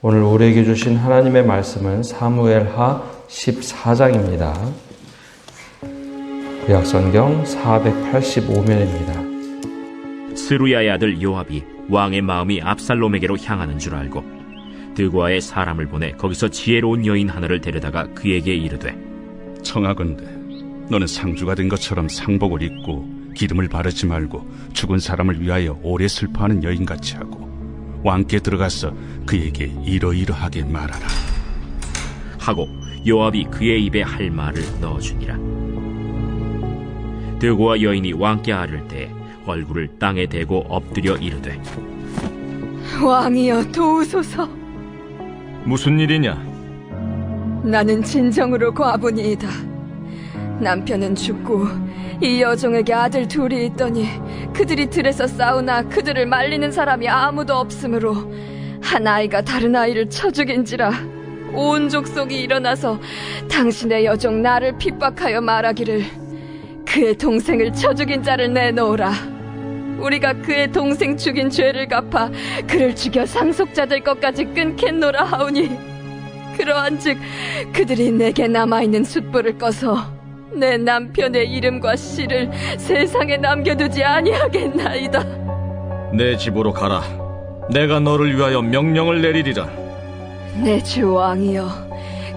오늘 우리에게 주신 하나님의 말씀은 사무엘하 14장입니다. 구약성경 485면입니다. 스루야의 아들 요압이 왕의 마음이 압살롬에게로 향하는 줄 알고 드고아의 사람을 보내 거기서 지혜로운 여인 하나를 데려다가 그에게 이르되, 청하건대 너는 상주가 된 것처럼 상복을 입고 기름을 바르지 말고 죽은 사람을 위하여 오래 슬퍼하는 여인같이 하고 왕께 들어가서 그에게 이러이러하게 말하라 하고 요압이 그의 입에 할 말을 넣어주니라. 드고아 여인이 왕께 아를 때 얼굴을 땅에 대고 엎드려 이르되, 왕이여 도우소서. 무슨 일이냐? 나는 진정으로 과부니이다. 남편은 죽고 이 여종에게 아들 둘이 있더니 그들이 들에서 싸우나 그들을 말리는 사람이 아무도 없으므로 한 아이가 다른 아이를 쳐 죽인지라. 온 족속이 일어나서 당신의 여종 나를 핍박하여 말하기를 그의 동생을 쳐 죽인 자를 내놓으라. 우리가 그의 동생 죽인 죄를 갚아 그를 죽여 상속자 될 것까지 끊겠노라 하오니, 그러한즉 그들이 내게 남아있는 숫불을 꺼서 내 남편의 이름과 씨를 세상에 남겨두지 아니하겠나이다. 내 집으로 가라. 내가 너를 위하여 명령을 내리리라. 내 주 왕이여,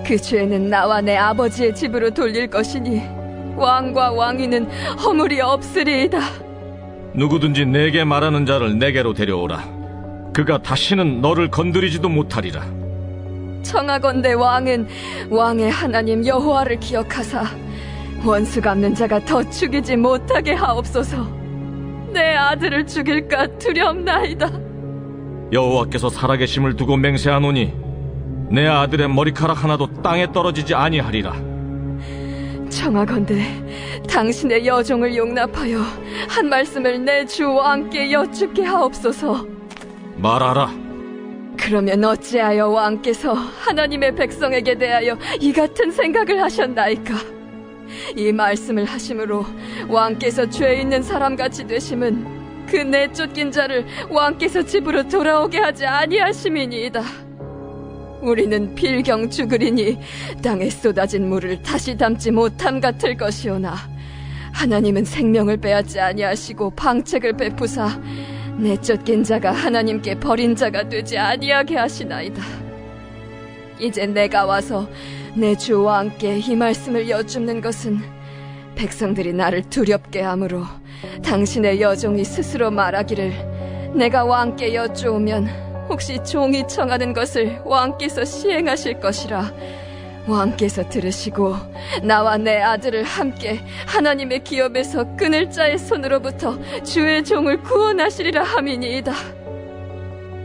그 죄는 나와 내 아버지의 집으로 돌릴 것이니 왕과 왕위는 허물이 없으리이다. 누구든지 내게 말하는 자를 내게로 데려오라. 그가 다시는 너를 건드리지도 못하리라. 청하건대 왕은 왕의 하나님 여호와를 기억하사 원수 갚는 자가 더 죽이지 못하게 하옵소서. 내 아들을 죽일까 두렵나이다. 여호와께서 살아계심을 두고 맹세하노니 내 아들의 머리카락 하나도 땅에 떨어지지 아니하리라. 청하건대 당신의 여종을 용납하여 한 말씀을 내 주 왕께 여쭙게 하옵소서. 말하라. 그러면 어찌하여 왕께서 하나님의 백성에게 대하여 이 같은 생각을 하셨나이까? 이 말씀을 하심으로 왕께서 죄 있는 사람같이 되심은 그 내쫓긴 자를 왕께서 집으로 돌아오게 하지 아니하심이니이다. 우리는 필경 죽으리니 땅에 쏟아진 물을 다시 담지 못함 같을 것이오나, 하나님은 생명을 빼앗지 아니하시고 방책을 베푸사 내쫓긴 자가 하나님께 버린 자가 되지 아니하게 하시나이다. 이제 내가 와서 내 주 왕께 이 말씀을 여쭙는 것은 백성들이 나를 두렵게 하므로 당신의 여종이 스스로 말하기를 내가 왕께 여쭈오면 혹시 종이 청하는 것을 왕께서 시행하실 것이라 왕께서 들으시고 나와 내 아들을 함께 하나님의 기업에서 끊을 자의 손으로부터 주의 종을 구원하시리라 함이니이다.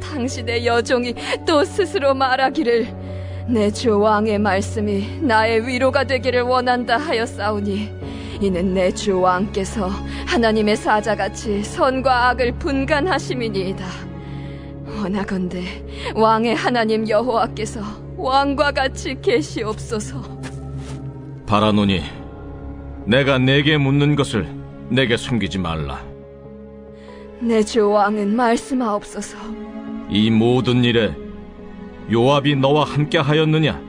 당신의 여종이 또 스스로 말하기를 내 주 왕의 말씀이 나의 위로가 되기를 원한다 하였사오니, 이는 내 주 왕께서 하나님의 사자같이 선과 악을 분간하심이니이다. 원하건대 왕의 하나님 여호와께서 왕과 같이 계시옵소서. 바라노니 내가 내게 묻는 것을 내게 숨기지 말라. 내 주 왕은 말씀하옵소서. 이 모든 일에 요압이 너와 함께 하였느냐?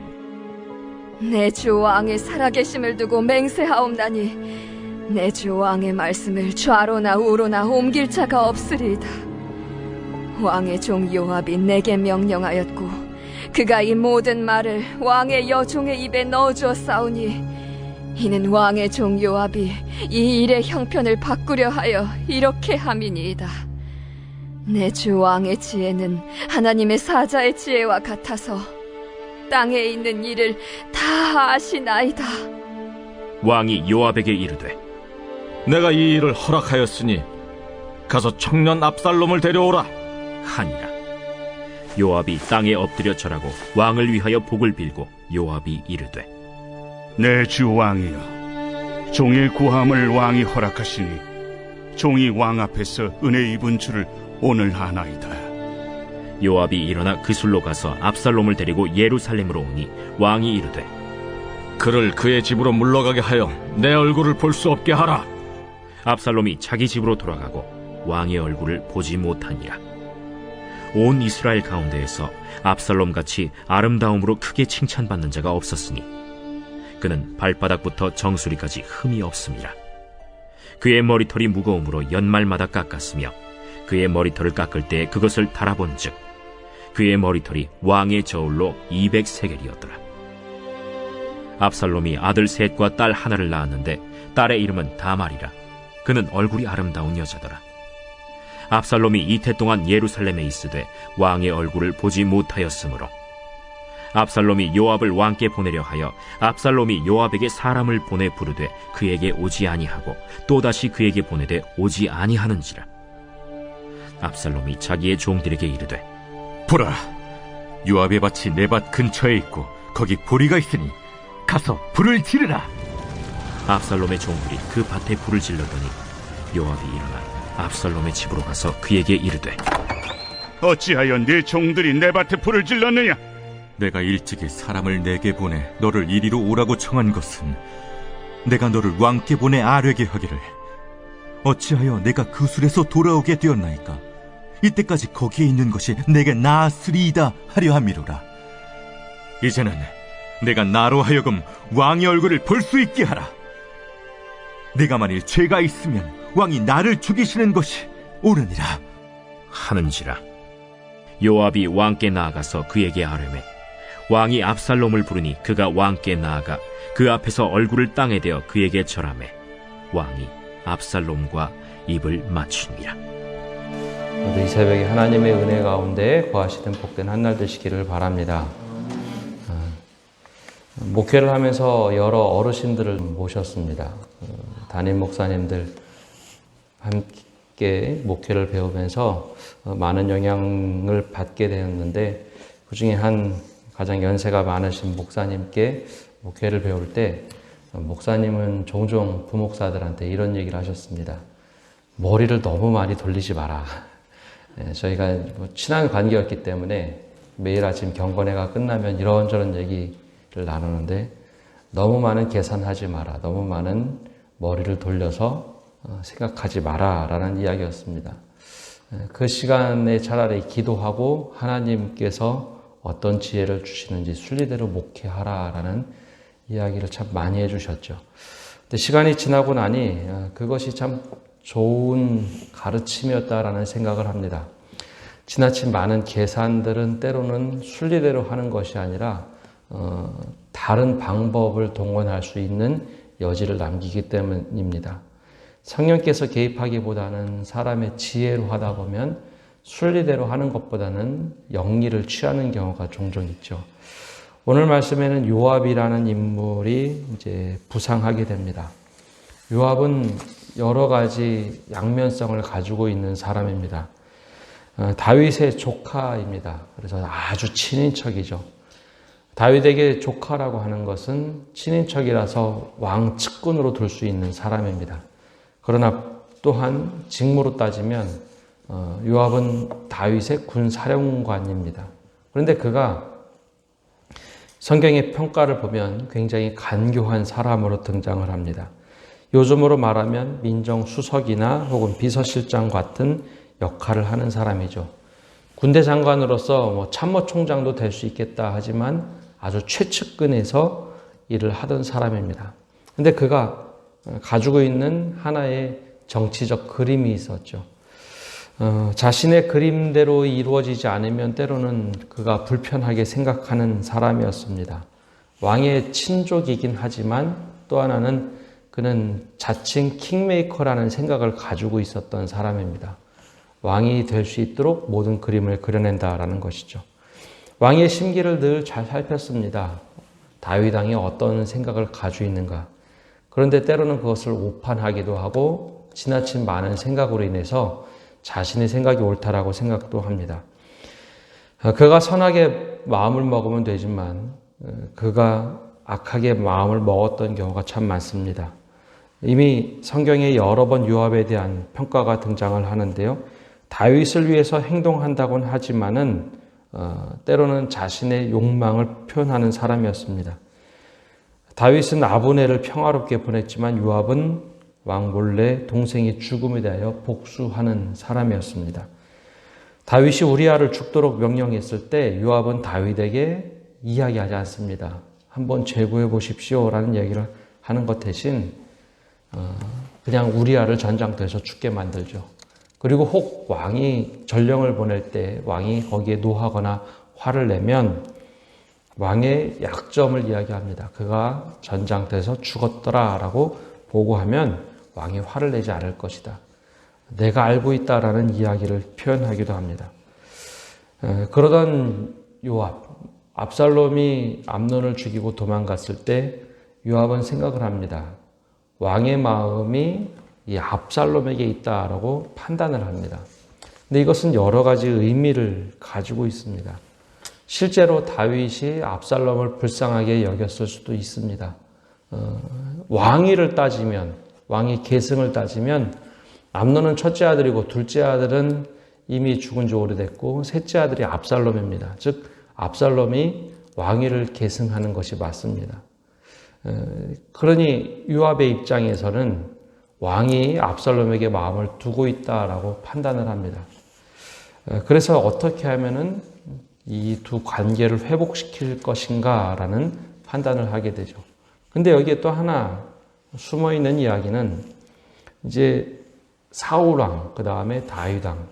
내 주 왕의 살아계심을 두고 맹세하옵나니 내 주 왕의 말씀을 좌로나 우로나 옮길 자가 없으리이다. 왕의 종 요압이 내게 명령하였고 그가 이 모든 말을 왕의 여종의 입에 넣어주었사오니, 이는 왕의 종 요압이 이 일의 형편을 바꾸려 하여 이렇게 함이니이다. 내 주 왕의 지혜는 하나님의 사자의 지혜와 같아서 땅에 있는 일을 다 아시나이다. 왕이 요압에게 이르되, 내가 이 일을 허락하였으니 가서 청년 압살롬을 데려오라 하니라. 요압이 땅에 엎드려 절하고 왕을 위하여 복을 빌고 요압이 이르되, 내 주 왕이여, 종의 구함을 왕이 허락하시니 종이 왕 앞에서 은혜 입은 줄을 오늘 아나이다. 요압이 일어나 그술로 가서 압살롬을 데리고 예루살렘으로 오니 왕이 이르되, 그를 그의 집으로 물러가게 하여 내 얼굴을 볼 수 없게 하라. 압살롬이 자기 집으로 돌아가고 왕의 얼굴을 보지 못하니라. 온 이스라엘 가운데에서 압살롬같이 아름다움으로 크게 칭찬받는 자가 없었으니 그는 발바닥부터 정수리까지 흠이 없음이라. 그의 머리털이 무거움으로 연말마다 깎았으며 그의 머리털을 깎을 때 그것을 달아본즉 그의 머리털이 왕의 저울로 200세겔이었더라. 압살롬이 아들 셋과 딸 하나를 낳았는데 딸의 이름은 다말이라. 그는 얼굴이 아름다운 여자더라. 압살롬이 이태 동안 예루살렘에 있으되 왕의 얼굴을 보지 못하였으므로 압살롬이 요압을 왕께 보내려 하여 압살롬이 요압에게 사람을 보내 부르되 그에게 오지 아니하고 또다시 그에게 보내되 오지 아니하는지라. 압살롬이 자기의 종들에게 이르되 보라, 요압의 밭이 내 밭 근처에 있고 거기 보리가 있으니 가서 불을 지르라. 압살롬의 종들이 그 밭에 불을 질렀더니 요압이 일어나 압살롬의 집으로 가서 그에게 이르되 어찌하여 네 종들이 내 밭에 불을 질렀느냐? 내가 일찍이 사람을 내게 보내 너를 이리로 오라고 청한 것은 내가 너를 왕께 보내 아뢰게 하기를 어찌하여 내가 그 술에서 돌아오게 되었나이까? 이때까지 거기에 있는 것이 내게 나았으리이다 하려 함이로라. 이제는 내가 나로 하여금 왕의 얼굴을 볼 수 있게 하라. 내가 만일 죄가 있으면 왕이 나를 죽이시는 것이 옳으니라 하는지라. 요압이 왕께 나아가서 그에게 아뢰매 왕이 압살롬을 부르니 그가 왕께 나아가 그 앞에서 얼굴을 땅에 대어 그에게 절하매 왕이 압살롬과 입을 맞추니라. 모두 이 새벽에 하나님의 은혜 가운데 거하시는 복된 한날 되시기를 바랍니다. 목회를 하면서 여러 어르신들을 모셨습니다. 담임 목사님들 함께 목회를 배우면서 많은 영향을 받게 되었는데 그 중에 한 가장 연세가 많으신 목사님께 목회를 배울 때 목사님은 종종 부목사들한테 이런 얘기를 하셨습니다. 머리를 너무 많이 돌리지 마라. 저희가 친한 관계였기 때문에 매일 아침 경건회가 끝나면 이런저런 얘기를 나누는데 너무 많은 계산하지 마라. 너무 많은 머리를 돌려서 생각하지 마라 라는 이야기였습니다. 그 시간에 차라리 기도하고 하나님께서 어떤 지혜를 주시는지 순리대로 목회하라 라는 이야기를 참 많이 해주셨죠. 근데 시간이 지나고 나니 그것이 참 좋은 가르침이었다라는 생각을 합니다. 지나친 많은 계산들은 때로는 순리대로 하는 것이 아니라 다른 방법을 동원할 수 있는 여지를 남기기 때문입니다. 성령께서 개입하기보다는 사람의 지혜로 하다 보면 순리대로 하는 것보다는 영리를 취하는 경우가 종종 있죠. 오늘 말씀에는 요압이라는 인물이 이제 부상하게 됩니다. 요압은 여러 가지 양면성을 가지고 있는 사람입니다. 다윗의 조카입니다. 그래서 아주 친인척이죠. 다윗에게 조카라고 하는 것은 친인척이라서 왕 측근으로 둘 수 있는 사람입니다. 그러나 또한 직무로 따지면 요압은 다윗의 군사령관입니다. 그런데 그가 성경의 평가를 보면 굉장히 간교한 사람으로 등장을 합니다. 요즘으로 말하면 민정수석이나 혹은 비서실장 같은 역할을 하는 사람이죠. 군대 장관으로서 참모총장도 될 수 있겠다 하지만 아주 최측근에서 일을 하던 사람입니다. 근데 그가 가지고 있는 하나의 정치적 그림이 있었죠. 자신의 그림대로 이루어지지 않으면 때로는 그가 불편하게 생각하는 사람이었습니다. 왕의 친족이긴 하지만 또 하나는 그는 자칭 킹메이커라는 생각을 가지고 있었던 사람입니다. 왕이 될 수 있도록 모든 그림을 그려낸다라는 것이죠. 왕의 심기를 늘 잘 살폈습니다. 다윗 왕이 어떤 생각을 가지고 있는가. 그런데 때로는 그것을 오판하기도 하고 지나친 많은 생각으로 인해서 자신의 생각이 옳다라고 생각도 합니다. 그가 선하게 마음을 먹으면 되지만 그가 악하게 마음을 먹었던 경우가 참 많습니다. 이미 성경에 여러 번 요압에 대한 평가가 등장을 하는데요. 다윗을 위해서 행동한다고는 하지만은 때로는 자신의 욕망을 표현하는 사람이었습니다. 다윗은 아브넬을 평화롭게 보냈지만 요압은 왕 몰래 동생이 죽음에 대하여 복수하는 사람이었습니다. 다윗이 우리아를 죽도록 명령했을 때 요압은 다윗에게 이야기하지 않습니다. 한번 재고해 보십시오라는 얘기를 하는 것 대신 그냥 우리아를 전장터에서 죽게 만들죠. 그리고 혹 왕이 전령을 보낼 때 왕이 거기에 노하거나 화를 내면 왕의 약점을 이야기합니다. 그가 전장터에서 죽었더라라고 보고하면 왕이 화를 내지 않을 것이다. 내가 알고 있다라는 이야기를 표현하기도 합니다. 그러던 요압, 압살롬이 암논을 죽이고 도망갔을 때 요압은 생각을 합니다. 왕의 마음이 이 압살롬에게 있다라고 판단을 합니다. 근데 이것은 여러 가지 의미를 가지고 있습니다. 실제로 다윗이 압살롬을 불쌍하게 여겼을 수도 있습니다. 왕위를 따지면, 왕의 계승을 따지면 암논은 첫째 아들이고 둘째 아들은 이미 죽은 지 오래됐고 셋째 아들이 압살롬입니다. 즉 압살롬이 왕위를 계승하는 것이 맞습니다. 그러니 요압의 입장에서는 왕이 압살롬에게 마음을 두고 있다라고 판단을 합니다. 그래서 어떻게 하면은 이 두 관계를 회복시킬 것인가라는 판단을 하게 되죠. 근데 여기에 또 하나 숨어 있는 이야기는 이제 사울왕, 그 다음에 다윗왕.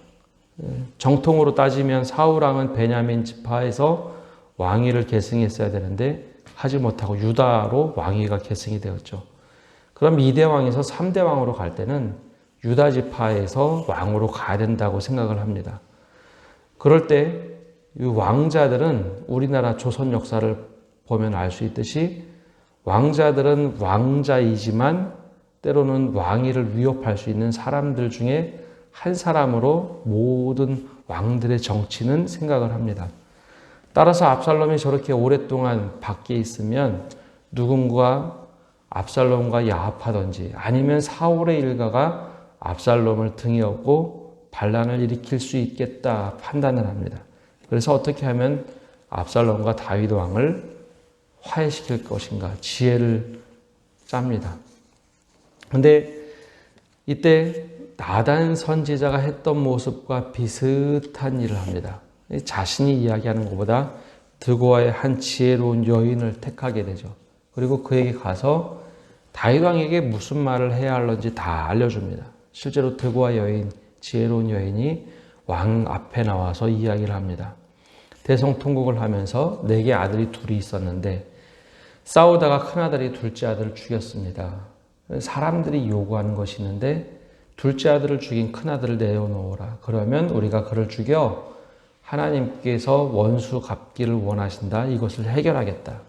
정통으로 따지면 사울왕은 베냐민 지파에서 왕위를 계승했어야 되는데 하지 못하고 유다로 왕위가 계승이 되었죠. 그럼 2대 왕에서 3대 왕으로 갈 때는 유다 지파에서 왕으로 가야 된다고 생각을 합니다. 그럴 때 이 왕자들은 우리나라 조선 역사를 보면 알 수 있듯이 왕자들은 왕자이지만 때로는 왕위를 위협할 수 있는 사람들 중에 한 사람으로 모든 왕들의 정치는 생각을 합니다. 따라서 압살롬이 저렇게 오랫동안 밖에 있으면 누군가 압살롬과 야합하든지 아니면 사울의 일가가 압살롬을 등에 업고 반란을 일으킬 수 있겠다 판단을 합니다. 그래서 어떻게 하면 압살롬과 다윗 왕을 화해시킬 것인가 지혜를 짭니다. 근데 이때 나단 선지자가 했던 모습과 비슷한 일을 합니다. 자신이 이야기하는 것보다 드고아의 한 지혜로운 여인을 택하게 되죠. 그리고 그에게 가서 다윗 왕에게 무슨 말을 해야 할는지 다 알려줍니다. 실제로 드고아 여인, 지혜로운 여인이 왕 앞에 나와서 이야기를 합니다. 대성통곡을 하면서 내게 아들이 둘이 있었는데 싸우다가 큰아들이 둘째 아들을 죽였습니다. 사람들이 요구하는 것이 있는데 둘째 아들을 죽인 큰아들을 내어놓으라. 그러면 우리가 그를 죽여 하나님께서 원수 갚기를 원하신다. 이것을 해결하겠다.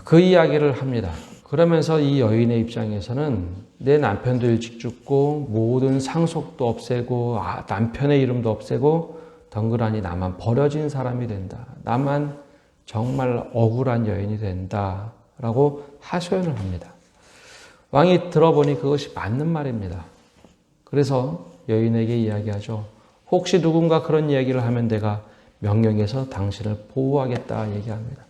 그 이야기를 합니다. 그러면서 이 여인의 입장에서는 내 남편도 일찍 죽고 모든 상속도 없애고 남편의 이름도 없애고 덩그러니 나만 버려진 사람이 된다. 나만 정말 억울한 여인이 된다. 라고 하소연을 합니다. 왕이 들어보니 그것이 맞는 말입니다. 그래서 여인에게 이야기하죠. 혹시 누군가 그런 이야기를 하면 내가 명령해서 당신을 보호하겠다 얘기합니다.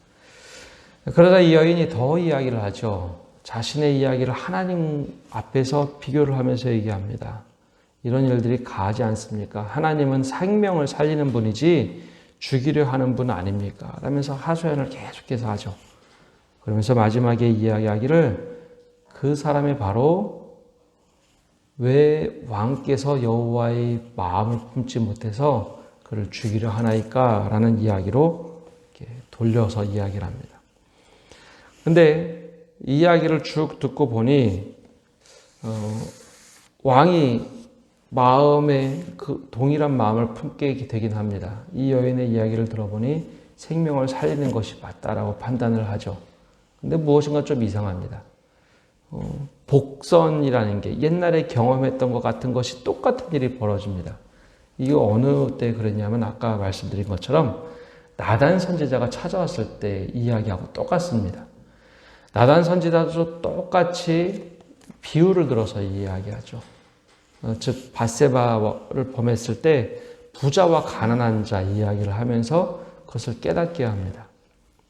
그러다 이 여인이 더 이야기를 하죠. 자신의 이야기를 하나님 앞에서 비교를 하면서 얘기합니다. 이런 일들이 가하지 않습니까? 하나님은 생명을 살리는 분이지 죽이려 하는 분 아닙니까? 라면서 하소연을 계속해서 하죠. 그러면서 마지막에 이야기하기를 그 사람이 바로 왜 왕께서 여호와의 마음을 품지 못해서 그를 죽이려 하나이까? 라는 이야기로 이렇게 돌려서 이야기를 합니다. 근데 이 이야기를 쭉 듣고 보니 왕이 마음에 그 동일한 마음을 품게 되긴 합니다. 이 여인의 이야기를 들어보니 생명을 살리는 것이 맞다라고 판단을 하죠. 근데 무엇인가 좀 이상합니다. 복선이라는 게 옛날에 경험했던 것 같은 것이 똑같은 일이 벌어집니다. 이게 어느 때 그랬냐면 아까 말씀드린 것처럼 나단 선지자가 찾아왔을 때 이야기하고 똑같습니다. 나단 선지자도 똑같이 비유를 들어서 이야기하죠. 즉 밧세바를 범했을 때 부자와 가난한 자 이야기를 하면서 그것을 깨닫게 합니다.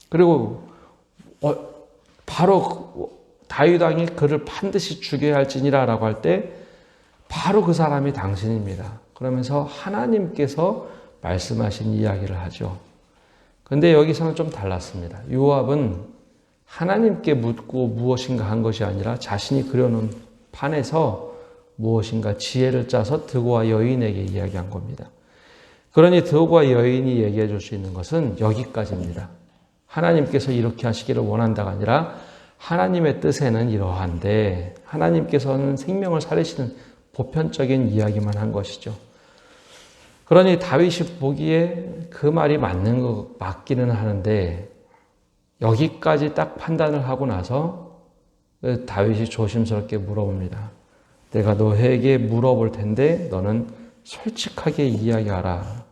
그리고 바로 다윗 왕이 그를 반드시 죽여야 할지니라라고 할 때 바로 그 사람이 당신입니다. 그러면서 하나님께서 말씀하신 이야기를 하죠. 그런데 여기서는 좀 달랐습니다. 요압은 하나님께 묻고 무엇인가 한 것이 아니라 자신이 그려놓은 판에서 무엇인가 지혜를 짜서 드고와 여인에게 이야기한 겁니다. 그러니 드고와 여인이 얘기해 줄 수 있는 것은 여기까지입니다. 하나님께서 이렇게 하시기를 원한다가 아니라 하나님의 뜻에는 이러한데 하나님께서는 생명을 살리시는 보편적인 이야기만 한 것이죠. 그러니 다윗이 보기에 그 말이 맞기는 하는데 여기까지 딱 판단을 하고 나서 다윗이 조심스럽게 물어봅니다. 내가 너에게 물어볼 텐데 너는 솔직하게 이야기하라.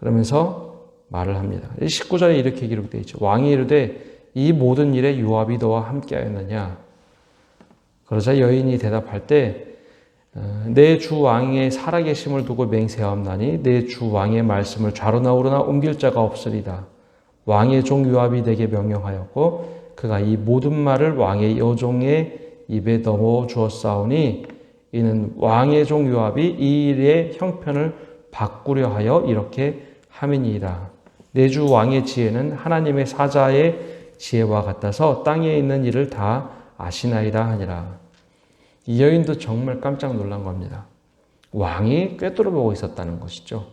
그러면서 말을 합니다. 19절에 이렇게 기록되어 있죠. 왕이 이르되 이 모든 일에 요압이 너와 함께하였느냐. 그러자 여인이 대답할 때 내 주 왕의 살아계심을 두고 맹세하옵나니 내 주 왕의 말씀을 좌로나 우로나 옮길 자가 없으리다. 왕의 종 요압이 내게 명령하였고 그가 이 모든 말을 왕의 여종의 입에 넣어 주었사오니 이는 왕의 종 요압이 이 일의 형편을 바꾸려 하여 이렇게 함이니이다. 내 주 왕의 지혜는 하나님의 사자의 지혜와 같아서 땅에 있는 일을 다 아시나이다 하니라. 이 여인도 정말 깜짝 놀란 겁니다. 왕이 꿰뚫어보고 있었다는 것이죠.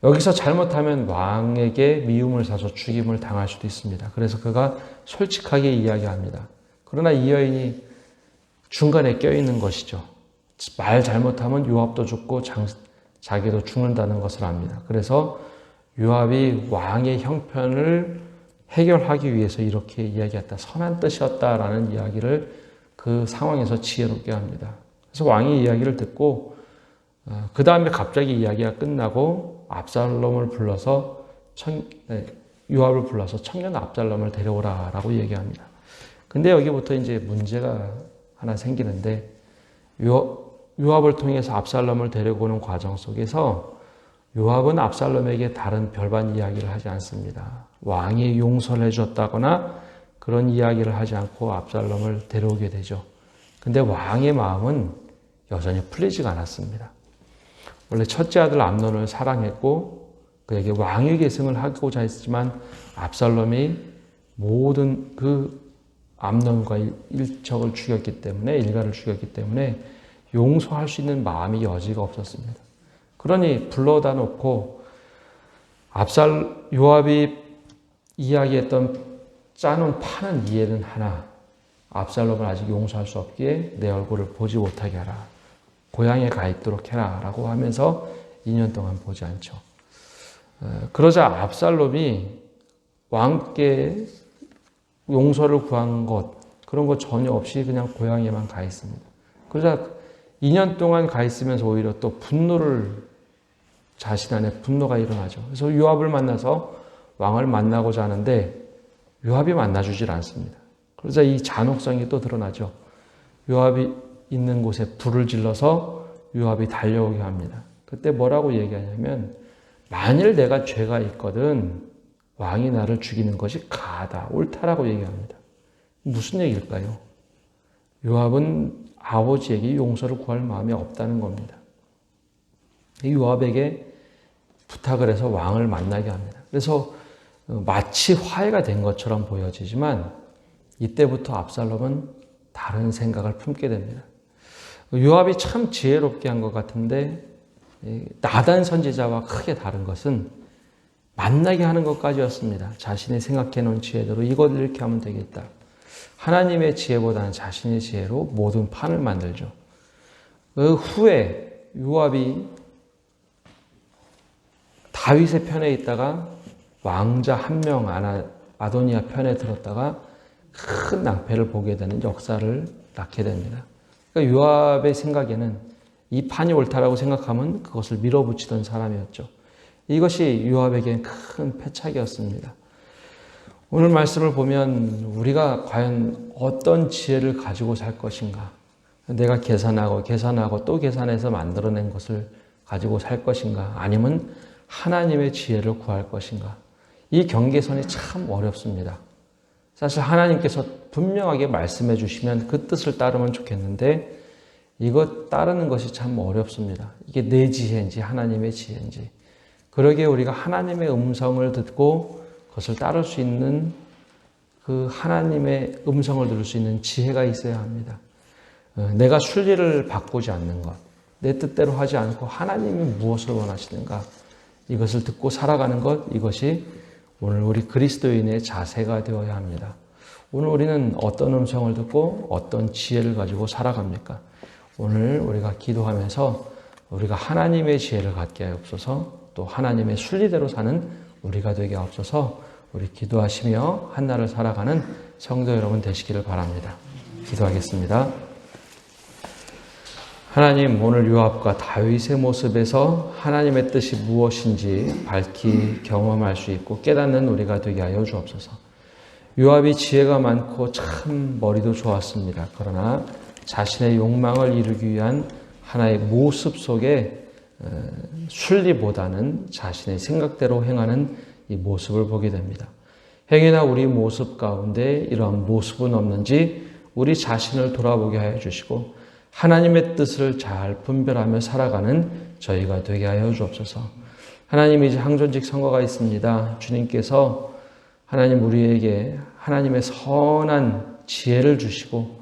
여기서 잘못하면 왕에게 미움을 사서 죽임을 당할 수도 있습니다. 그래서 그가 솔직하게 이야기합니다. 그러나 이 여인이 중간에 껴있는 것이죠. 말 잘못하면 요압도 죽고 자기도 죽는다는 것을 압니다. 그래서 요압이 왕의 형편을 해결하기 위해서 이렇게 이야기했다. 선한 뜻이었다라는 이야기를 그 상황에서 지혜롭게 합니다. 그래서 왕이 이야기를 듣고 그 다음에 갑자기 이야기가 끝나고 압살롬을 불러서 요압을 불러서 청년 압살롬을 데려오라라고 얘기합니다. 근데 여기부터 이제 문제가 하나 생기는데 요압을 통해서 압살롬을 데려오는 과정 속에서 요압은 압살롬에게 다른 별반 이야기를 하지 않습니다. 왕이 용서를 해줬다거나 그런 이야기를 하지 않고 압살롬을 데려오게 되죠. 근데 왕의 마음은 여전히 풀리지가 않았습니다. 원래 첫째 아들 암논을 사랑했고 그에게 왕위 계승을 하고자 했지만 압살롬이 모든 그 암논과 일척을 죽였기 때문에 일가를 죽였기 때문에 용서할 수 있는 마음이 여지가 없었습니다. 그러니 불러다 놓고 요압이 이야기했던 짜놓은 판은 이해는 하나 압살롬을 아직 용서할 수 없기에 내 얼굴을 보지 못하게 하라. 고향에 가 있도록 해라 라고 하면서 2년 동안 보지 않죠. 그러자 압살롬이 왕께 용서를 구한 것 그런 것 전혀 없이 그냥 고향에만 가 있습니다. 그러자 2년 동안 가 있으면서 오히려 또 자신 안에 분노가 일어나죠. 그래서 요압을 만나서 왕을 만나고자 하는데 요압이 만나주질 않습니다. 그러자 이 잔혹성이 또 드러나죠. 요압이 있는 곳에 불을 질러서 요압이 달려오게 합니다. 그때 뭐라고 얘기하냐면 만일 내가 죄가 있거든 왕이 나를 죽이는 것이 가하다, 옳다라고 얘기합니다. 무슨 얘기일까요? 요압은 아버지에게 용서를 구할 마음이 없다는 겁니다. 이 요압에게 부탁을 해서 왕을 만나게 합니다. 그래서 마치 화해가 된 것처럼 보여지지만 이때부터 압살롬은 다른 생각을 품게 됩니다. 요압이 참 지혜롭게 한 것 같은데 나단 선지자와 크게 다른 것은 만나게 하는 것까지였습니다. 자신이 생각해 놓은 지혜대로 이걸 이렇게 하면 되겠다. 하나님의 지혜보다는 자신의 지혜로 모든 판을 만들죠. 그 후에 요압이 다윗의 편에 있다가 왕자 한 명 아도니아 편에 들었다가 큰 낭패를 보게 되는 역사를 낳게 됩니다. 그러니까 요압의 생각에는 이 판이 옳다라고 생각하면 그것을 밀어붙이던 사람이었죠. 이것이 요압에겐 큰 패착이었습니다. 오늘 말씀을 보면 우리가 과연 어떤 지혜를 가지고 살 것인가? 내가 계산하고 또 계산해서 만들어낸 것을 가지고 살 것인가? 아니면 하나님의 지혜를 구할 것인가? 이 경계선이 참 어렵습니다. 사실 하나님께서 분명하게 말씀해 주시면 그 뜻을 따르면 좋겠는데 이것 따르는 것이 참 어렵습니다. 이게 내 지혜인지 하나님의 지혜인지. 그러기에 우리가 하나님의 음성을 듣고 그것을 따를 수 있는 그 하나님의 음성을 들을 수 있는 지혜가 있어야 합니다. 내가 순리를 바꾸지 않는 것, 내 뜻대로 하지 않고 하나님이 무엇을 원하시는가, 이것을 듣고 살아가는 것, 이것이 오늘 우리 그리스도인의 자세가 되어야 합니다. 오늘 우리는 어떤 음성을 듣고 어떤 지혜를 가지고 살아갑니까? 오늘 우리가 기도하면서 우리가 하나님의 지혜를 갖게 하옵소서, 또 하나님의 순리대로 사는 우리가 되게 하옵소서. 우리 기도하시며 한날을 살아가는 성도 여러분 되시기를 바랍니다. 기도하겠습니다. 하나님, 오늘 요압과 다윗의 모습에서 하나님의 뜻이 무엇인지 밝히 경험할 수 있고 깨닫는 우리가 되게 하여 주옵소서. 요압이 지혜가 많고 참 머리도 좋았습니다. 그러나 자신의 욕망을 이루기 위한 하나의 모습 속에 순리보다는 자신의 생각대로 행하는 이 모습을 보게 됩니다. 행여나 우리 모습 가운데 이러한 모습은 없는지 우리 자신을 돌아보게 하여 주시고 하나님의 뜻을 잘 분별하며 살아가는 저희가 되게 하여 주옵소서. 하나님, 이제 항존직 선거가 있습니다. 주님께서 하나님 우리에게 하나님의 선한 지혜를 주시고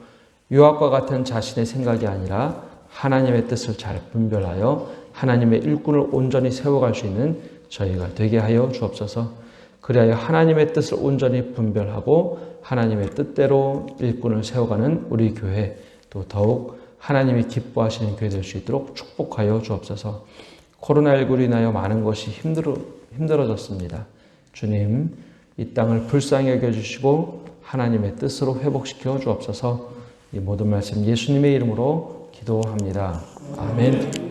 요압과 같은 자신의 생각이 아니라 하나님의 뜻을 잘 분별하여 하나님의 일꾼을 온전히 세워갈 수 있는 저희가 되게 하여 주옵소서. 그리하여 하나님의 뜻을 온전히 분별하고 하나님의 뜻대로 일꾼을 세워가는 우리 교회, 또 더욱 하나님이 기뻐하시는 교회 될 수 있도록 축복하여 주옵소서. 코로나19로 인하여 많은 것이 힘들어졌습니다. 주님, 이 땅을 불쌍히 여겨주시고 하나님의 뜻으로 회복시켜 주옵소서. 이 모든 말씀 예수님의 이름으로 기도합니다. 아멘.